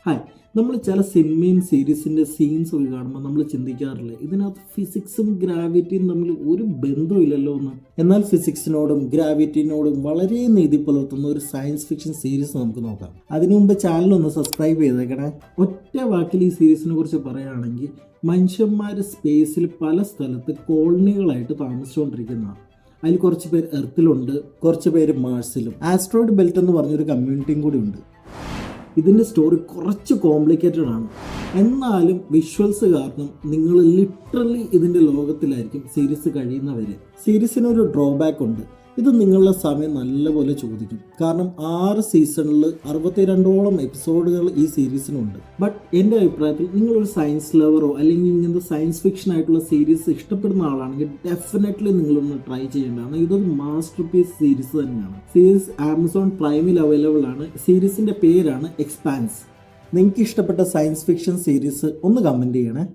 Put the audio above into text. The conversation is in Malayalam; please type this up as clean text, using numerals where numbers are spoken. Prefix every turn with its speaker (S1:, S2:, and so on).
S1: ഹായ്, നമ്മൾ ചില സിനിമയും സീരീസിൻ്റെ സീൻസ് ഒക്കെ കാണുമ്പോൾ നമ്മൾ ചിന്തിക്കാറില്ല ഇതിനകത്ത് ഫിസിക്സും ഗ്രാവിറ്റിയും തമ്മിൽ ഒരു ബന്ധമില്ലല്ലോ എന്ന്. എന്നാൽ ഫിസിക്സിനോടും ഗ്രാവിറ്റിനോടും വളരെ നീതി പുലർത്തുന്ന ഒരു സയൻസ് ഫിക്ഷൻ സീരീസ് നമുക്ക് നോക്കാം. അതിനു മുമ്പ് ചാനലൊന്ന് സബ്സ്ക്രൈബ് ചെയ്തേക്കണേ. ഒറ്റ വാക്കിൽ ഈ സീരീസിനെ കുറിച്ച് പറയുകയാണെങ്കിൽ മനുഷ്യന്മാർ സ്പേസിൽ പല സ്ഥലത്ത് കോളനികളായിട്ട് താമസിച്ചുകൊണ്ടിരിക്കുന്നതാണ്. അതിൽ കുറച്ച് പേര് എർത്തിലുണ്ട്, കുറച്ച് പേര് മാർസിലും. ആസ്ട്രോയിഡ് ബെൽറ്റ് എന്ന് പറഞ്ഞൊരു കമ്മ്യൂണിറ്റിയും കൂടി ഉണ്ട്. ഇതിൻ്റെ സ്റ്റോറി കുറച്ച് കോംപ്ലിക്കേറ്റഡ് ആണ്, എന്നാലും വിഷ്വൽസ് കാരണം നിങ്ങൾ ലിറ്ററലി ഇതിൻ്റെ ലോകത്തിലായിരിക്കും സീരീസ് കഴിയുന്നവരെ. സീരീസിനൊരു ഡ്രോബാക്ക് ഉണ്ട്. ഇത് നിങ്ങളുടെ സമയം നല്ലപോലെ ചോദിക്കും. കാരണം 6 സീസണിൽ 62ഓളം എപ്പിസോഡുകൾ ഈ സീരീസിനുണ്ട്. ബട്ട് എൻ്റെ അഭിപ്രായത്തിൽ നിങ്ങളൊരു സയൻസ് ലവറോ അല്ലെങ്കിൽ ഇങ്ങനത്തെ സയൻസ് ഫിക്ഷൻ ആയിട്ടുള്ള സീരീസ് ഇഷ്ടപ്പെടുന്ന ആളാണെങ്കിൽ ഡെഫിനറ്റ്ലി നിങ്ങളൊന്ന് ട്രൈ ചെയ്യേണ്ടതാണ്. ഇതൊരു മാസ്റ്റർ പീസ് സീരീസ് തന്നെയാണ്. സീരീസ് ആമസോൺ പ്രൈമിൽ അവൈലബിൾ ആണ്. സീരീസിൻ്റെ പേരാണ് എക്സ്പാൻസ്. നിങ്ങൾക്ക് ഇഷ്ടപ്പെട്ട സയൻസ് ഫിക്ഷൻ സീരീസ് ഒന്ന് കമൻറ്റ് ചെയ്യണേ.